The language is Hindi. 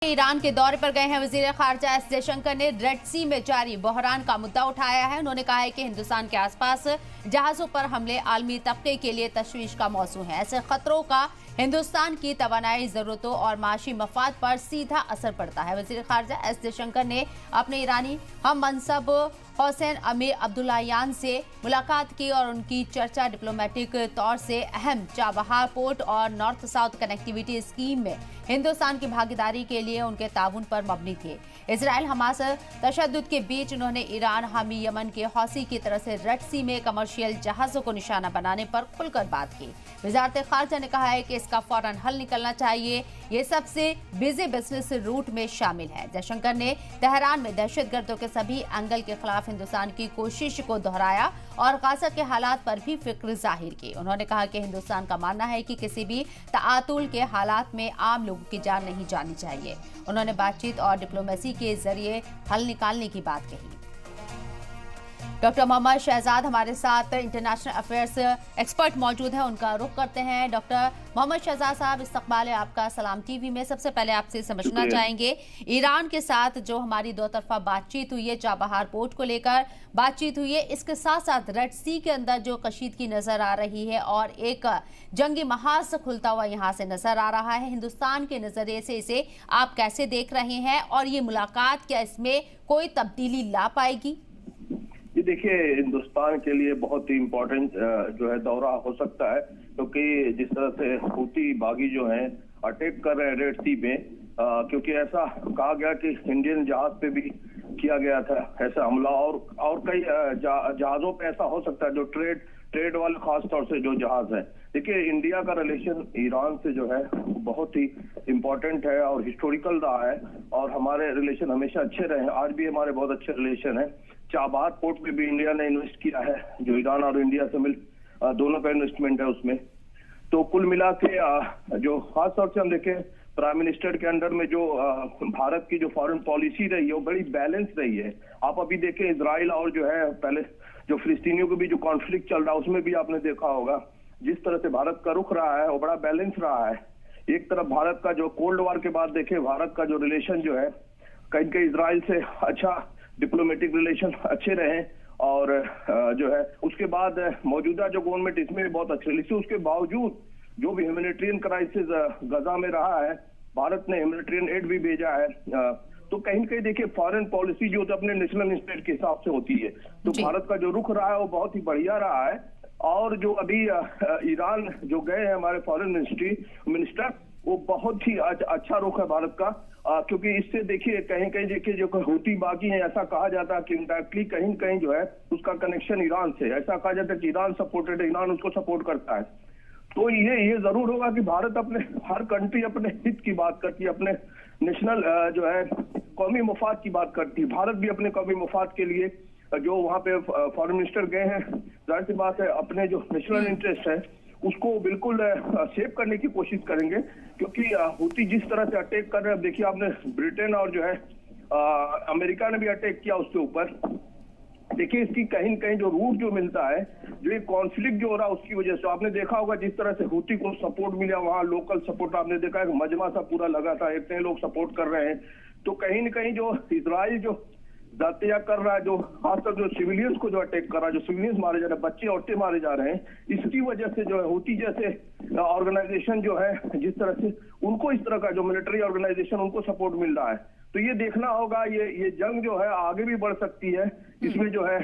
ईरान के दौरे पर गए हैं वजीर खारजा एस जयशंकर ने रेड सी में जारी बहरान का मुद्दा उठाया है। उन्होंने कहा है कि हिंदुस्तान के आसपास जहाजों पर हमले आलमी तबके के लिए तशवीश का मौजू है। ऐसे खतरों का हिंदुस्तान की तवानाई जरूरतों और माशी मफाद पर सीधा असर पड़ता है। वजीर खारजा एस जयशंकर ने अपने ईरानी हम मनसब हुसैन अमीर अब्दुल्लाहियान से मुलाकात की और उनकी चर्चा डिप्लोमेटिक तौर से अहम चाबहार पोर्ट और नॉर्थ साउथ कनेक्टिविटी स्कीम में हिंदुस्तान की भागीदारी के लिए उनके ताउन पर मबनी थे। इजराइल हमास तशद्दुद के बीच उन्होंने ईरान हामी यमन के हौसी की तरह से रेड सी में कमर्शियल जहाजों को निशाना बनाने पर खुलकर बात की। वजारत खारजा ने कहा है कि इसका फौरन हल निकलना चाहिए, ये सबसे बिजी बिजनेस रूट में शामिल है। जयशंकर ने तेहरान में दहशतगर्दों के सभी एंगल के खिलाफ हिंदुस्तान की कोशिश को दोहराया और गाजा के हालात पर भी फिक्र जाहिर की। उन्होंने कहा कि हिंदुस्तान का मानना है कि किसी भी तातुल के हालात में आम लोगों की जान नहीं जानी चाहिए। उन्होंने बातचीत और डिप्लोमेसी के जरिए हल निकालने की बात कही। डॉक्टर मोहम्मद शहजाद हमारे साथ इंटरनेशनल अफेयर्स एक्सपर्ट मौजूद हैं, उनका रुख करते हैं। डॉक्टर मोहम्मद शहजाद साहब, इस्तकबाल है आपका सलाम टीवी में। सबसे पहले आपसे समझना चाहेंगे, ईरान के साथ जो हमारी दो तरफा बातचीत हुई है, चाबहार पोर्ट को लेकर बातचीत हुई है, इसके साथ साथ रेड सी के अंदर जो कशीदगी नजर आ रही है और एक जंगी महाज खुलता हुआ यहाँ से नजर आ रहा है, हिंदुस्तान के नजरिए से इसे आप कैसे देख रहे हैं और ये मुलाकात क्या इसमें कोई तब्दीली ला पाएगी? ये देखिए, हिंदुस्तान के लिए बहुत ही इम्पोर्टेंट जो है दौरा हो सकता है, क्योंकि जिस तरह से हूती बागी जो हैं अटैक कर रहे हैं रेड सी में, क्योंकि ऐसा कहा गया कि इंडियन जहाज पे भी किया गया था ऐसा हमला, और कई जहाजों पे ऐसा हो सकता है जो ट्रेड वाले, खास तौर से जो जहाज है। देखिए, इंडिया का रिलेशन ईरान से जो है बहुत ही इम्पोर्टेंट है और हिस्टोरिकल रहा है, और हमारे रिलेशन हमेशा अच्छे रहे हैं, आज भी हमारे बहुत अच्छे रिलेशन है। चाबहार पोर्ट में भी इंडिया ने इन्वेस्ट किया है, जो ईरान और इंडिया से मिल दोनों का इन्वेस्टमेंट है उसमें। तो कुल मिला के जो खास तौर से हम देखें, प्राइम मिनिस्टर के अंडर में जो भारत की जो फॉरेन पॉलिसी रही है वो बड़ी बैलेंस रही है। आप अभी देखें, इजराइल और जो है पहले जो फिलिस्तीनियों के बीच जो कॉन्फ्लिक्ट चल रहा है उसमें भी आपने देखा होगा जिस तरह से भारत का रुख रहा है वो बड़ा बैलेंस रहा है। एक तरफ भारत का जो कोल्ड वॉर के बाद देखे, भारत का जो रिलेशन जो है कहीं कहीं इजराइल से अच्छा डिप्लोमेटिक रिलेशन अच्छे रहे, और जो है उसके बाद मौजूदा जो गवर्नमेंट इसमें भी बहुत अच्छे रिलेशन। उसके बावजूद जो भी ह्यूमैनिटेरियन क्राइसिस गजा में रहा है, भारत ने ह्यूमैनिटेरियन एड भी भेजा है। तो कहीं न कहीं देखिए, फॉरेन पॉलिसी जो तो अपने नेशनल इंटरेस्ट के हिसाब से होती है, तो भारत का जो रुख रहा है वो बहुत ही बढ़िया रहा है। और जो अभी ईरान जो गए हैं हमारे फॉरेन मिनिस्टर, वो बहुत ही अच्छा रुख है भारत का, क्योंकि इससे देखिए कहीं कहीं देखिए जो हूती बागी है, ऐसा कहा जाता है कि इंडायरेक्टली कहीं कहीं जो है उसका कनेक्शन ईरान से, ऐसा कहा जाता है कि ईरान सपोर्टेड है, ईरान उसको सपोर्ट करता है। तो ये जरूर होगा कि भारत अपने हर कंट्री अपने हित की बात करती है, अपने नेशनल जो है कौमी मफाद की बात करती है। भारत भी अपने कौमी मफाद के लिए जो वहाँ पे फॉरेन मिनिस्टर गए हैं, जाहिर सी बात है अपने जो नेशनल इंटरेस्ट है उसको बिल्कुल सेव करने की कोशिश करेंगे, क्योंकि हूती जिस तरह से अटैक कर रहे हैं, देखिए आपने ब्रिटेन और जो है अमेरिका ने भी अटैक किया उसके ऊपर। देखिए, इसकी कहीं कहीं जो रूट जो मिलता है, जो ये कॉन्फ्लिक्ट जो हो रहा है उसकी वजह से आपने देखा होगा जिस तरह से हूती को सपोर्ट मिला, वहाँ लोकल सपोर्ट आपने देखा है, मजमा सा पूरा लगा था, इतने लोग सपोर्ट कर रहे हैं। तो कहीं न कहीं जो इजराइल जो जातिया कर रहा है, जो खासकर जो सिविलियंस को जो अटैक कर रहा है, जो सिविलियंस मारे जा रहे हैं, बच्चे औरतें मारे जा रहे हैं, इसकी वजह से जो है हूती जैसे ऑर्गेनाइजेशन जो है जिस तरह से उनको इस तरह का जो मिलिट्री ऑर्गेनाइजेशन उनको सपोर्ट मिल रहा है। तो ये देखना होगा, ये जंग जो है आगे भी बढ़ सकती है। इसमें जो है